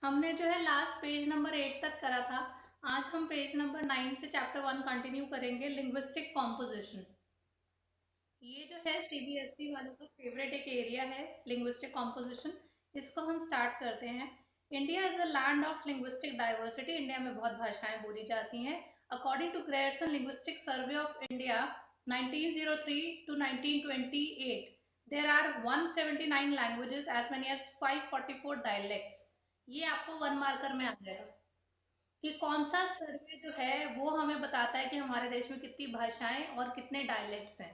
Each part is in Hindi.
हमने जो है लास्ट पेज नंबर 8 तक करा था। आज हम पेज नंबर 9 से चैप्टर 1 कंटिन्यू करेंगे, लिंग्विस्टिक कॉम्पोजिशन। ये जो है सीबीएसई वालों का फेवरेट एक एरिया है, लिंग्विस्टिक कॉम्पोजिशन। इसको हम स्टार्ट करते हैं। India is a land of linguistic diversity. India में बहुत भाषाएं बोली जाती हैं। According to Grierson linguistic survey of India 1903 to 1928, there are 179 languages, as many as 544 dialects. ये आपको वन मार्कर में आ जाएगा कि कौन सा सर्वे जो है वो हमें बताता है कि हमारे देश में कितनी भाषाएं और कितने डायलेक्ट्स हैं।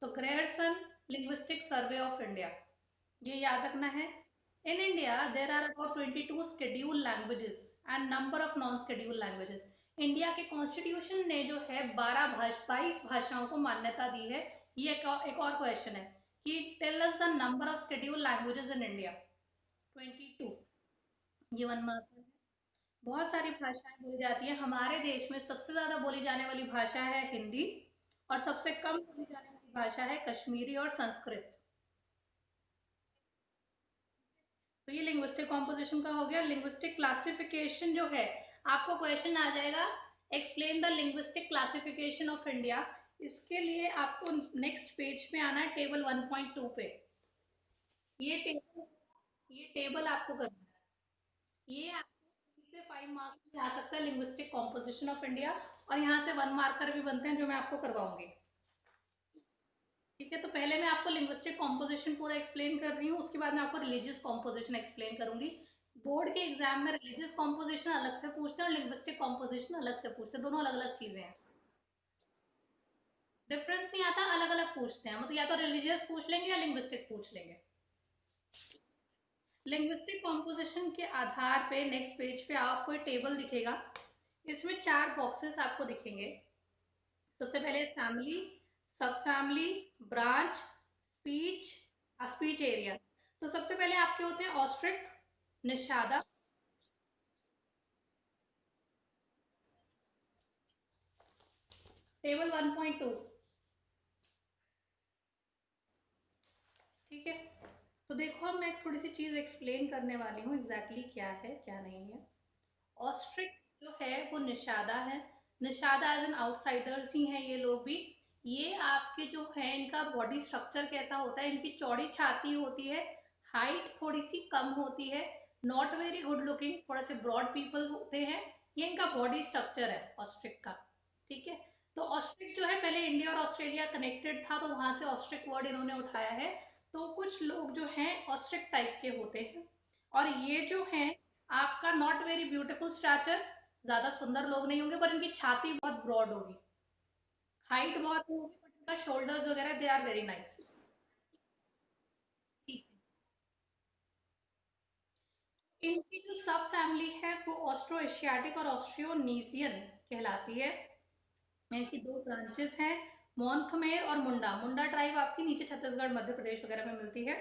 तो Grierson linguistic survey of India, ये याद रखना है। In India there are about 22 scheduled languages and number of non scheduled languages. India के कॉन्स्टिट्यूशन ने जो है 22 भाषाओं को मान्यता दी है। ये एक और क्वेश्चन है कि tell us the number of scheduled languages in India. 22। ये वन मार्क है। बहुत सारी भाषाएं बोली जाती हैं। हमारे देश में सबसे ज्यादा बोली जाने वाली भाषा है हिंदी, और सबसे कम बोली जाने वाली भाषा है कश्मीरी और संस्कृत। तो ये लिंग्विस्टिक कॉम्पोजिशन का हो गया। लिंग्विस्टिक क्लासिफिकेशन जो है, आपको क्वेश्चन आ जाएगा, explain the linguistic classification of India. इसके लिए आपको नेक्स्ट पेज पे आना है, टेबल 1.2 पे। ये टेबल ये टेबल आपको करना है। ये आपको 3 से 5 मार्क्स में आ सकता है, लिंग्विस्टिक कॉम्पोजिशन ऑफ इंडिया। और यहाँ से वन मार्कर भी बनते हैं जो मैं आपको करवाऊंगी। ठीक है, तो पहले मैं आपको लिंग्विस्टिक कॉम्पोजिशन पूरा एक्सप्लेन कर रही हूँ, उसके बाद मैं आपको रिलीजियस कॉम्पोजिशन एक्सप्लेन करूंगी। बोर्ड के एग्जाम में रिलीजियस कॉम्पोजिशन अलग से पूछते हैं और लिंग्विस्टिक कॉम्पोजिशन अलग से पूछते हैं, दोनों अलग अलग चीजें हैं। डिफरेंस नहीं आता, अलग अलग पूछते हैं, मतलब या तो रिलीजियस पूछ लेंगे या लिंग्विस्टिक पूछ लेंगे। लिंग्विस्टिक कॉम्पोजिशन के आधार पे नेक्स्ट पेज पे आपको एक टेबल दिखेगा। इसमें 4 बॉक्सेस आपको दिखेंगे। सबसे पहले फैमिली, सब family, branch, speech, speech area. तो सबसे पहले आपके होते हैं ऑस्ट्रिक, निषादा। टेबल 1.2। ठीक है, तो देखो अब मैं थोड़ी सी चीज एक्सप्लेन करने वाली हूँ, एग्जैक्टली क्या है क्या नहीं है। ऑस्ट्रिक जो है वो निषादा है। निषादा एज एन आउटसाइडर्स ही हैं ये लोग भी। ये आपके जो है, इनका बॉडी स्ट्रक्चर कैसा होता है, इनकी चौड़ी छाती होती है, हाइट थोड़ी सी कम होती है, नॉट वेरी गुड लुकिंग, थोड़े से ब्रॉड पीपल होते हैं। ये इनका बॉडी स्ट्रक्चर है ऑस्ट्रिक का। ठीक है, तो ऑस्ट्रिक जो है, पहले इंडिया और ऑस्ट्रेलिया कनेक्टेड था तो वहां से ऑस्ट्रिक वर्ड इन्होंने उठाया है। तो कुछ लोग जो हैं ऑस्ट्रिक टाइप के होते हैं। और ये जो है आपका नॉट वेरी ब्यूटीफुल स्ट्रक्चर, ज्यादा सुंदर लोग नहीं होंगे, पर इनकी छाती बहुत ब्रॉड होगी, हाइट बहुत होगी, बट इनका शोल्डर्स वगैरह दे आर वेरी नाइस। ठीक है, इनकी जो सब फैमिली है वो ऑस्ट्रो एशियाटिक और ऑस्ट्रियोनीसियन कहलाती है। इनकी 2 ब्रांचेस हैं, मोन खमेर और मुंडा। मुंडा ट्राइब आपकी नीचे छत्तीसगढ़ मध्य प्रदेश वगैरह में मिलती है।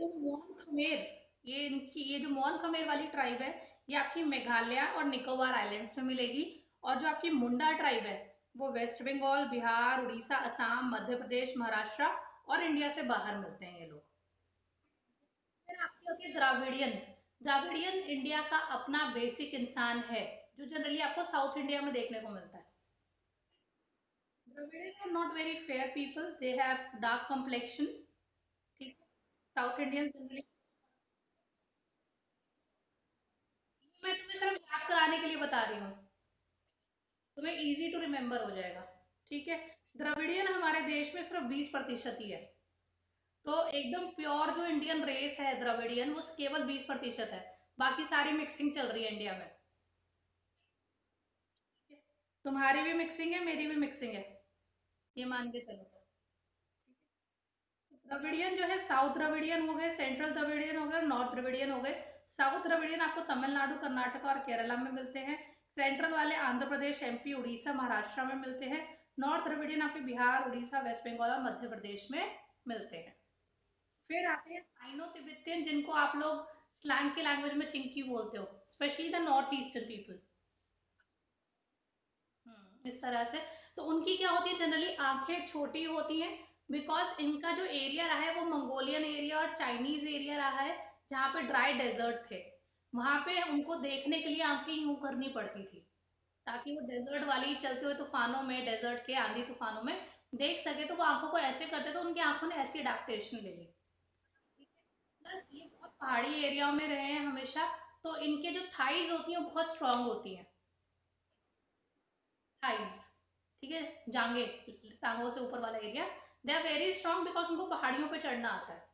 तो मोन खमेर, ये जो मोन खमेर वाली ट्राइब है, ये आपकी मेघालय और निकोबार आइलैंड्स में मिलेगी। और जो आपकी मुंडा ट्राइब है, वो वेस्ट बंगाल, बिहार, उड़ीसा, असम, मध्य प्रदेश, महाराष्ट्र और इंडिया से बाहर मिलते हैं ये लोग। फिर आपकी होती है द्राविडियन। द्राविडियन इंडिया का अपना बेसिक इंसान है, जो जनरली आपको साउथ इंडिया में देखने को मिलता है। Dravidian are not very fair people, they have dark complexion. ठीक है, साउथ इंडियंस जनरली। मैं तुम्हें सिर्फ याद कराने के लिए बता रही हूँ, तुम्हें इजी टू रिमेम्बर हो जाएगा। ठीक है, द्रविडियन हमारे देश में सिर्फ 20% ही है। तो एकदम प्योर जो इंडियन रेस है द्रविडियन, वो केवल 20% है। बाकी सारी मिक्सिंग चल रही है इंडिया में। ठीक है? तुम्हारी भी मिक्सिंग है, मेरी भी मिक्सिंग है, ये मान के चलो। द्रविडियन जो है, साउथ द्रविडियन हो गए, सेंट्रल द्रविडियन हो गए, नॉर्थ द्रविडियन हो गए। साउथ द्रविडियन आपको तमिलनाडु, कर्नाटक और केरला में मिलते हैं। सेंट्रल वाले आंध्र प्रदेश, एमपी, उड़ीसा, महाराष्ट्र में मिलते हैं। नॉर्थ द्रविडियन आपके बिहार, उड़ीसा, वेस्ट बंगाल और मध्य प्रदेश में मिलते हैं। फिर आते हैं साइनो तिब्बतियन, जिनको आप लोग स्लैंग के लैंग्वेज में चिंकी बोलते हो, specially the north eastern people. इस तरह से। तो उनकी क्या होती है, जनरली आंखें छोटी होती हैं, बिकॉज इनका जो एरिया रहा है वो मंगोलियन एरिया और चाइनीज एरिया रहा है, जहाँ पे ड्राई डेजर्ट थे। वहां पे उनको देखने के लिए आंखें यूं करनी पड़ती थी, ताकि वो डेजर्ट वाली चलते हुए तूफानों में, डेजर्ट के आंधी तूफानों में देख सके। तो वो आंखों को ऐसे करते तो उनकी आंखों ने ऐसी अडेप्टेशन ले ली। प्लस ये बहुत पहाड़ी एरियाओं में रहे हैं हमेशा, तो इनके जो थाइज होती हैं वो बहुत स्ट्रांग होती हैं। थाइज, ठीक है, जांगे, टांगों से ऊपर वाला area, they are very strong because उनको पहाड़ियों पे चढ़ना आता है।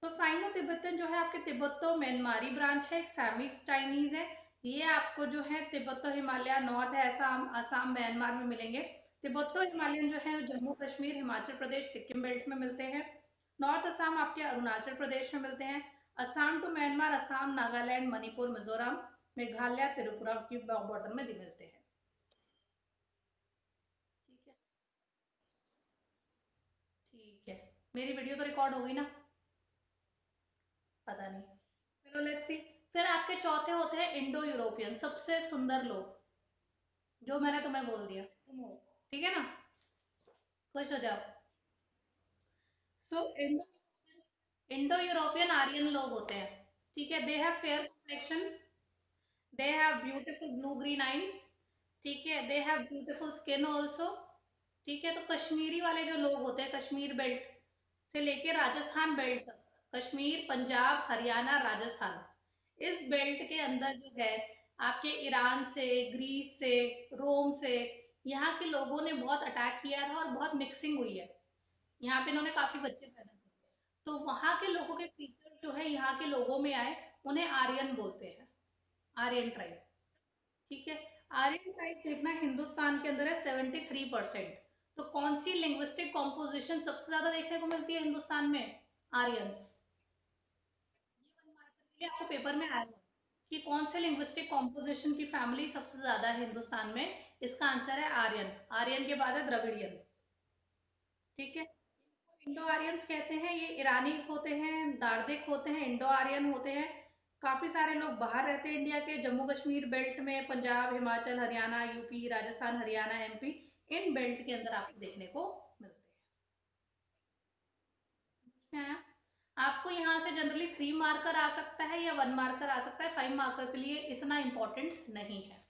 तो साइनो तिब्बतन जो है आपके तिब्बतो म्यांमारी ब्रांच है, एक सैमीज चाइनीज है। ये आपको जो है तिब्बतो हिमालय नॉर्थ है, असम, म्यांमार में मिलेंगे। तिब्बतो हिमालयन जो है जम्मू कश्मीर, हिमाचल प्रदेश, सिक्किम बेल्ट में मिलते हैं। नॉर्थ असम आपके अरुणाचल प्रदेश में मिलते हैं। असम टू म्यांमार, असम, नागालैंड, मणिपुर, मिजोरम, मेघालय, त्रिपुरा की बॉर्डर में भी मिलते हैं। ठीक है। ठीक है। मेरी वीडियो तो रिकॉर्ड हो गई ना? पता नहीं। चलो लेट्स सी। फिर आपके चौथे होते हैं इंडो यूरोपियन, सबसे सुंदर लोग, जो मैंने तुम्हें बोल दिया तुम हो। ठीक है ना? खुश हो जाओ। सो इंडो इंडो यूरोपियन आर्यन लोग होते हैं। ठीक है, they have fair complexion, they have beautiful blue green eyes. ठीक है, they have beautiful skin also. ठीक है, तो कश्मीरी वाले जो लोग होते हैं, कश्मीर बेल्ट से लेके राजस्थान बेल्ट तक, कश्मीर, पंजाब, हरियाणा, राजस्थान, इस बेल्ट के अंदर जो है आपके ईरान से, ग्रीस से, रोम से, यहाँ के लोगों ने बहुत अटैक किया था और बहुत मिक्सिंग हुई है। यहाँ पे इन्होंने काफी बच्चे पैदा किए, तो वहां के लोगों के फीचर्स जो है यहाँ के लोगों में आए, उन्हें आर्यन बोलते हैं, आर्यन ट्राइब। ठीक है। आर्यन ट्राइब देखना हिंदुस्तान के अंदर है 73%। तो कौन सी लिंग्विस्टिक कॉम्पोजिशन सबसे ज्यादा देखने को मिलती है हिंदुस्तान में? आर्यंस। ये 1 मार्कर के लिए आपको पेपर में आएगा कि कौन से लिंग्विस्टिक कॉम्पोजिशन की फैमिली सबसे ज्यादा है हिंदुस्तान में। इसका आंसर है आर्यन। आर्यन के बाद है द्रविडियन। ठीक है। इंडो आर्यंस कहते हैं, ये ईरानी होते हैं, दार्दिक होते हैं, इंडो आर्यन होते हैं। काफी सारे लोग बाहर रहते हैं इंडिया के, जम्मू कश्मीर बेल्ट में, पंजाब, हिमाचल, हरियाणा, यूपी, राजस्थान, हरियाणा, एमपी, इन बेल्ट के अंदर आपको देखने को मिलते हैं। आपको यहाँ से जनरली 3 मार्कर आ सकता है या 1 मार्कर आ सकता है, 5 मार्कर के लिए इतना इंपॉर्टेंट नहीं है।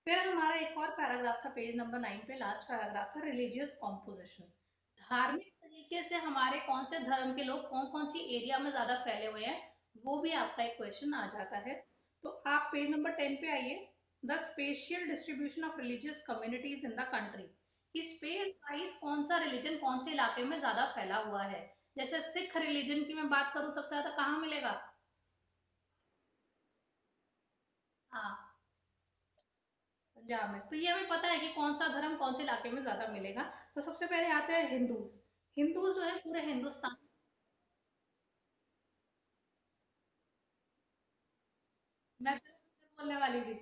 फिर हमारा एक और पैराग्राफ था पेज नंबर 9 पे, लास्ट पैराग्राफ था, रिलीजियस कॉम्पोजिशन। धार्मिक तरीके से हमारे कौन से धर्म के लोग कौन कौन सी एरिया में ज्यादा फैले हुए हैं, वो भी आपका एक क्वेश्चन आ जाता है। तो आप पेज नंबर 10 पे आइए। The spatial distribution of religious communities in the country, कि स्पेस वाइज कौन सा रिलीजन कौन से इलाके में ज्यादा फैला हुआ है। जैसे सिख रिलीजन की मैं बात करूं, सबसे ज्यादा कहाँ मिलेगा? हाँ, पंजाब में। तो ये हमें पता है कि कौन सा धर्म कौन से इलाके में ज्यादा मिलेगा। तो सबसे पहले आते हैं हिंदूज। हिंदूज जो है पूरे हिंदुस्तान। मैं बोलने वाली थी।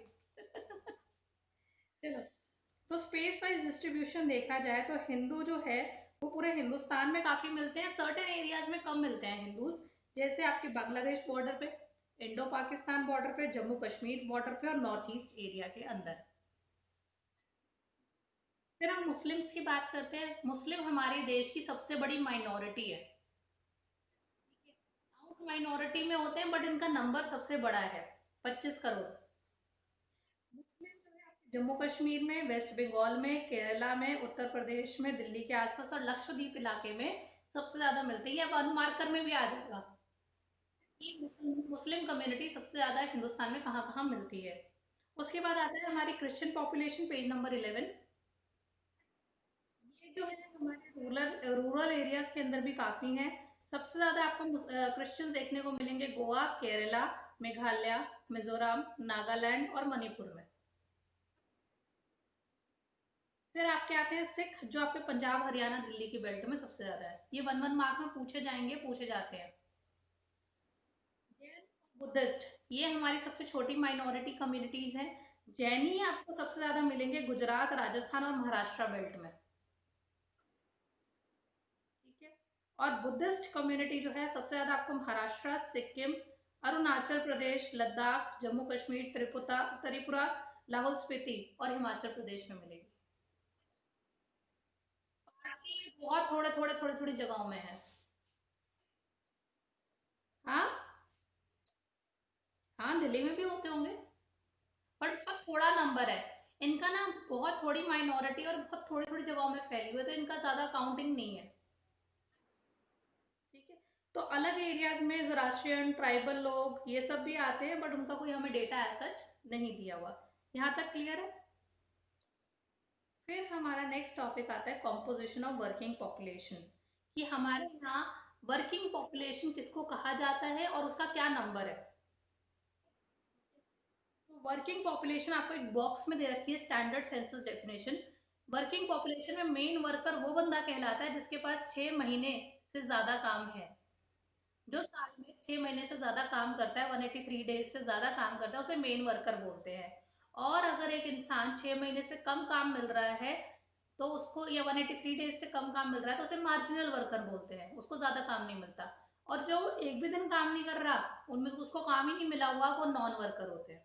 चलो, तो स्पेस वाइज डिस्ट्रीब्यूशन देखा जाए तो हिंदू जो है वो पूरे हिंदुस्तान में काफी मिलते हैं, सर्टेन एरियाज में कम मिलते हैं हिंदूज। जैसे आपके बांग्लादेश बॉर्डर पे, इंडो पाकिस्तान बॉर्डर पे, जम्मू कश्मीर बॉर्डर पे और नॉर्थ ईस्ट एरिया के अंदर। फिर हम मुस्लिम्स की बात करते हैं। मुस्लिम हमारे देश की सबसे बड़ी माइनॉरिटी है। आउट माइनॉरिटी में होते हैं बट इनका नंबर सबसे बड़ा है, 25 करोड़। मुस्लिम जो है आपके जम्मू कश्मीर में, वेस्ट बंगाल में, केरला में, उत्तर प्रदेश में, दिल्ली के आसपास और लक्षद्वीप इलाके में सबसे ज्यादा मिलते हैं। ये 1 मार्कर में भी आ जाएगा कि मुस्लिम कम्युनिटी सबसे ज्यादा हिंदुस्तान में कहाँ कहाँ मिलती है। उसके बाद आता है हमारी क्रिश्चियन पॉपुलेशन, पेज नंबर 11। ये जो है हमारे रूरल एरियाज के अंदर भी काफी हैं। सबसे ज्यादा आपको क्रिश्चियंस देखने को मिलेंगे गोवा, केरला, मेघालय, मिजोरम, नागालैंड और मणिपुर में। फिर आपके आते हैं सिख, जो आपके पंजाब, हरियाणा, दिल्ली की बेल्ट में सबसे ज्यादा है। ये 1 1 मार्क में पूछे जाएंगे, पूछे जाते हैं। जैन, बुद्धिस्ट, ये हमारी सबसे छोटी माइनॉरिटी कम्युनिटीज हैं। जैनी आपको सबसे ज्यादा मिलेंगे गुजरात, राजस्थान और महाराष्ट्र बेल्ट में। ठीक है। और बुद्धिस्ट कम्युनिटी जो है सबसे ज्यादा आपको महाराष्ट्र, सिक्किम, अरुणाचल प्रदेश, लद्दाख, जम्मू कश्मीर, त्रिपुरा त्रिपुरा, लाहौल स्पीति और हिमाचल प्रदेश में मिलेगी। पारसी बहुत थोड़े थोड़े थोड़ी थोड़ी जगहों में है। हाँ हाँ, दिल्ली में भी होते होंगे, बट उसका थोड़ा नंबर है। इनका ना बहुत थोड़ी माइनॉरिटी और बहुत थोड़ी थोड़ी जगहों में फैली हुई है, तो इनका ज्यादा काउंटिंग नहीं है। ठीक है। तो अलग एरियाज में ज़ोरास्ट्रियन ट्राइबल लोग ये सब भी आते हैं, बट उनका कोई हमें डेटा एज सच नहीं दिया हुआ। यहाँ तक क्लियर है। फिर हमारा नेक्स्ट टॉपिक आता है कॉम्पोजिशन ऑफ वर्किंग पॉपुलेशन, कि हमारे यहाँ वर्किंग पॉपुलेशन किसको कहा जाता है और उसका क्या नंबर है। वर्किंग पॉपुलेशन आपको एक बॉक्स में दे रखी है, standard census definition. Working population में मेन वर्कर वो बंदा कहलाता है जिसके पास 6 महीने से ज्यादा काम है। जो साल में 6 महीने से ज्यादा काम करता है, 183 डेज से ज्यादा काम करता है, उसे मेन वर्कर बोलते हैं। और अगर एक इंसान 6 महीने से कम काम मिल रहा है तो उसको, या 183 डेज से कम काम मिल रहा है तो उसे मार्जिनल वर्कर बोलते हैं, उसको ज्यादा काम नहीं मिलता। और जो एक भी दिन काम नहीं कर रहा, उनमें उसको काम ही नहीं मिला हुआ, वो नॉन वर्कर होते हैं।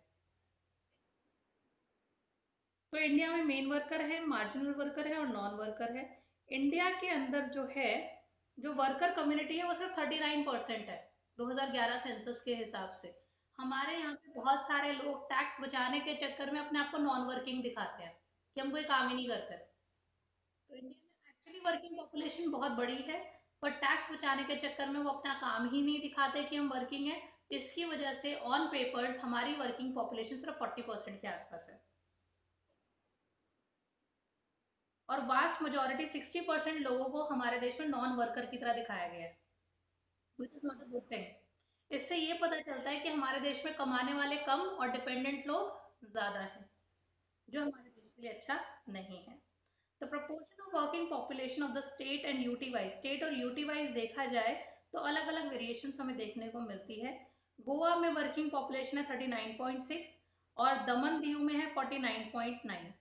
तो इंडिया में मेन वर्कर है, मार्जिनल वर्कर है और नॉन वर्कर है। इंडिया के अंदर जो है, जो वर्कर कम्युनिटी है वो सिर्फ 39% है 2011 सेंसस के हिसाब से। हमारे यहाँ पे बहुत सारे लोग टैक्स बचाने के चक्कर में अपने आप को नॉन वर्किंग दिखाते हैं कि हम कोई काम ही नहीं करते। तो इंडिया में एक्चुअली वर्किंग पॉपुलेशन बहुत बड़ी है, पर टैक्स बचाने के चक्कर में वो अपना काम ही नहीं दिखाते कि हम वर्किंग है। इसकी वजह से ऑन पेपर्स हमारी वर्किंग पॉपुलेशन सिर्फ 40% के आसपास है। और वास्ट मेजोरिटी 60% लोगों को हमारे देश में नॉन वर्कर की तरह दिखाया गया है, which is not a good thing. इससे ये पता चलता है कि हमारे देश में कमाने वाले कम और डिपेंडेंट लोग ज्यादा हैं, जो हमारे देश के लिए अच्छा नहीं है। The proportion of working population of the state and UT wise, state और यूटी वाइज देखा जाए तो अलग अलग वेरिएशन हमें देखने को मिलती है। गोवा में वर्किंग पॉपुलेशन है 39.6 और दमन दीव में है 49.9।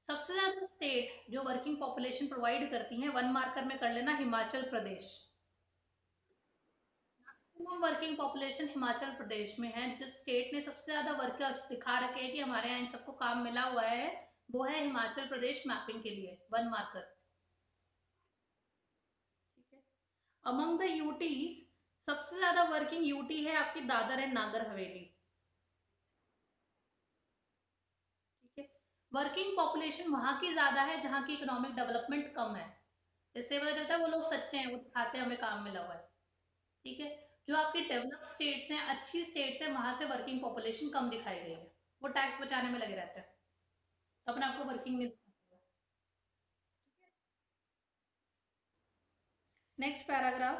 सबसे ज्यादा स्टेट जो वर्किंग पॉपुलेशन प्रोवाइड करती हैं, वन मार्कर में कर लेना, Himachal Pradesh. Maximum working population Himachal Pradesh में है। जिस स्टेट ने सबसे ज्यादा वर्कर्स दिखा रखे हैं कि हमारे यहाँ इन सबको काम मिला हुआ है, वो है हिमाचल प्रदेश, मैपिंग के लिए वन मार्कर। ठीक है। अमंग द यूटीज, सबसे ज्यादा वर्किंग यूटी है आपकी दादर एंड नागर हवेली। ठीक है। वर्किंग पॉपुलेशन वहां की ज्यादा है जहाँ की इकोनॉमिक डेवलपमेंट कम है। इससे पता चलता है वो लोग सच्चे हैं, वो दिखाते हैं हमें काम मिला हुआ है। ठीक है। जो आपकी डेवलप्ड स्टेट्स हैं, अच्छी स्टेट्स हैं, वहां से वर्किंग पॉपुलेशन कम दिखाई गई है। वो टैक्स बचाने में लगे रहते हैं, तो अपने आपको वर्किंग नहीं दिखाते। Next paragraph,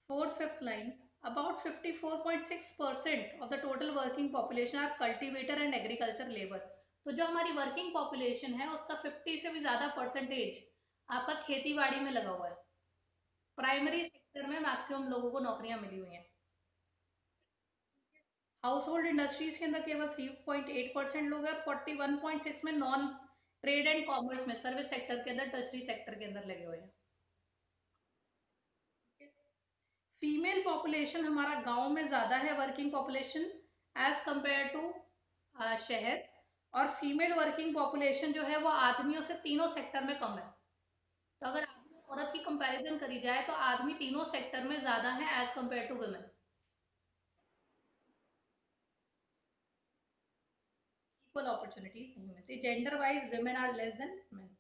fourth fifth line, about 54.6% of the total working population are cultivator and agriculture labor। तो जो हमारी वर्किंग पॉपुलेशन है उसका 50 से भी ज्यादा परसेंटेज आपका खेती बाड़ी में लगा हुआ है। प्राइमरी सेक्टर में मैक्सिमम लोगों को नौकरियां मिली हुई हैं। हाउस होल्ड इंडस्ट्रीज के अंदर केवल 3.8% लोग हैं, 41.6 में नॉन ट्रेड एंड कॉमर्स में, सर्विस सेक्टर के अंदर, टर्सरी सेक्टर के अंदर लगे हुए हैं। फीमेल पॉपुलेशन हमारा गांव में ज्यादा है working population as compare to शहर। और फीमेल वर्किंग पॉपुलेशन जो है वो आदमियों से तीनों सेक्टर में कम है। तो अगर आदमी और औरत की कंपैरिजन करी जाए तो आदमी तीनों सेक्टर में ज्यादा है as compare to women. Equal opportunities नहीं मिलती, gender wise women are less than men.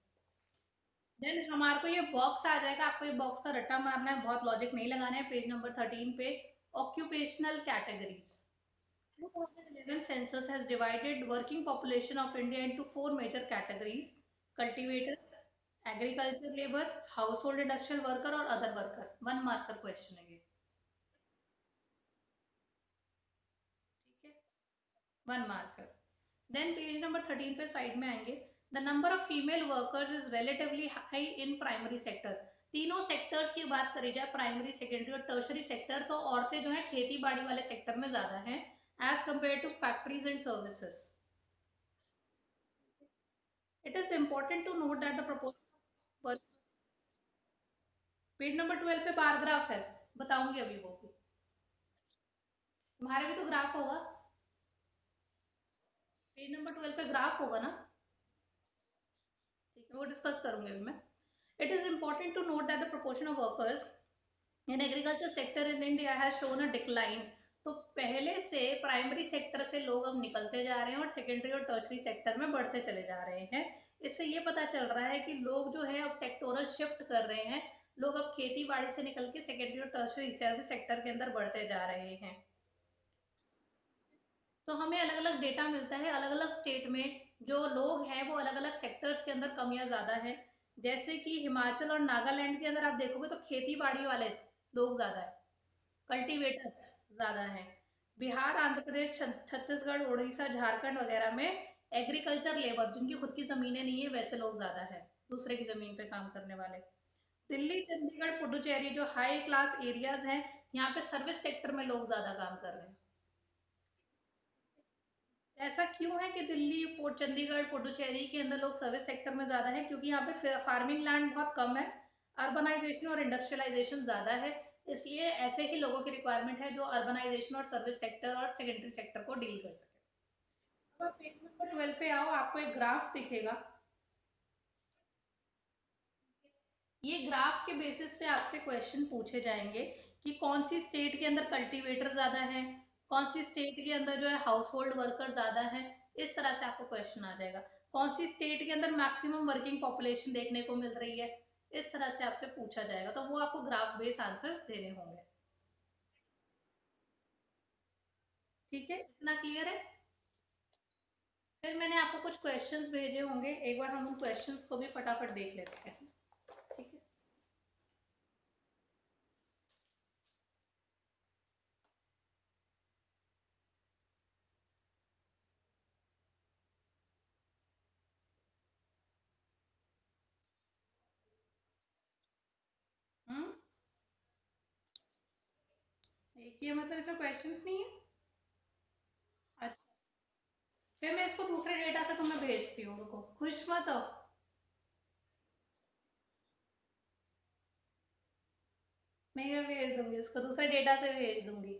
Then हमारे को ये बॉक्स आ जाएगा, आपको ये बॉक्स का रट्टा मारना है, बहुत लॉजिक नहीं लगाना है। पेज नंबर 13 पे, occupational categories. 2011 census has divided working population of India into four major categories: cultivator, agriculture labor, household industrial worker और other worker। One marker question है ये। ठीक है, one marker. Then page number 13 पे साइड में आएंगे, the number of female workers is relatively high in primary sector. तीनों सेक्टर्स की बात करी जाए, प्राइमरी, सेकेंडरी और टर्शरी सेक्टर, तो औरतें जो है खेती बाड़ी वाले सेक्टर में ज्यादा हैं as compare to factories and services. It is important to note that the proposal, page number 12 पे बार ग्राफ है, बताऊंगी अभी वो भी। तुम्हारे भी तो ग्राफ होगा, पेज नंबर 12 पे ग्राफ होगा ना। ठीक है, वो डिस्कस करूंगी अभी मैं। It is important to note that the proportion of workers in agriculture sector in India has shown a decline. तो पहले से प्राइमरी सेक्टर से लोग अब निकलते जा रहे हैं और सेकेंडरी और टर्शरी सेक्टर में बढ़ते चले जा रहे हैं। इससे ये पता चल रहा है कि लोग जो है अब सेक्टोरल शिफ्ट कर रहे हैं। लोग अब खेती बाड़ी से निकल के सेकेंडरी और टर्शरी सर्विस सेक्टर के अंदर बढ़ते जा रहे हैं। तो हमें अलग अलग डेटा मिलता है अलग अलग स्टेट में जो लोग हैं वो अलग अलग सेक्टर्स के अंदर कमियां ज्यादा है। जैसे कि हिमाचल और नागालैंड के अंदर आप देखोगे तो खेती बाड़ी वाले लोग ज्यादा है, कल्टीवेटर्स ज्यादा हैं। बिहार, आंध्र प्रदेश, छत्तीसगढ़, उड़ीसा, झारखंड वगैरह में एग्रीकल्चर लेबर जिनकी खुद की जमीनें नहीं है वैसे लोग ज्यादा है, दूसरे की जमीन पे काम करने वाले। दिल्ली, चंडीगढ़, पुडुचेरी जो हाई क्लास एरियाज हैं, यहाँ पे सर्विस सेक्टर में लोग ज्यादा काम कर रहे हैं। ऐसा क्यों है कि दिल्ली, चंडीगढ़, पुडुचेरी के अंदर लोग सर्विस सेक्टर में ज्यादा है? क्योंकि यहाँ पे फार्मिंग लैंड बहुत कम है, अर्बनाइजेशन और इंडस्ट्रियलाइजेशन ज्यादा है। इसलिए ऐसे ही लोगों की रिक्वायरमेंट है जो अर्बनाइजेशन और सर्विस सेक्टर और सेकेंडरी सेक्टर को डील कर सके। अब आप पेज नंबर 12 पे आओ, आपको एक ग्राफ दिखेगा। ये ग्राफ के बेसिस पे आपसे क्वेश्चन पूछे जाएंगे कि कौन सी स्टेट के अंदर कल्टीवेटर ज्यादा है, कौन सी स्टेट के अंदर जो है हाउस होल्ड वर्कर ज्यादा है। इस तरह से आपको क्वेश्चन आ जाएगा। कौन सी स्टेट के अंदर मैक्सिमम वर्किंग पॉपुलेशन देखने को मिल रही है, इस तरह से आपसे पूछा जाएगा, तो वो आपको ग्राफ बेस्ड आंसर्स देने होंगे। ठीक है, इतना क्लियर है? फिर मैंने आपको कुछ क्वेश्चंस भेजे होंगे, एक बार हम उन क्वेश्चंस को भी फटाफट देख लेते हैं। ठीक है। हम्म। एक ही है, मतलब इसमें क्वेश्चंस नहीं है? अच्छा, फिर मैं इसको दूसरे डेटा से तुम्हें भेजती हूँ, रुको, खुश मत हो। नहीं, मैं भेज दूंगी इसको, दूसरे डेटा से भेज दूंगी।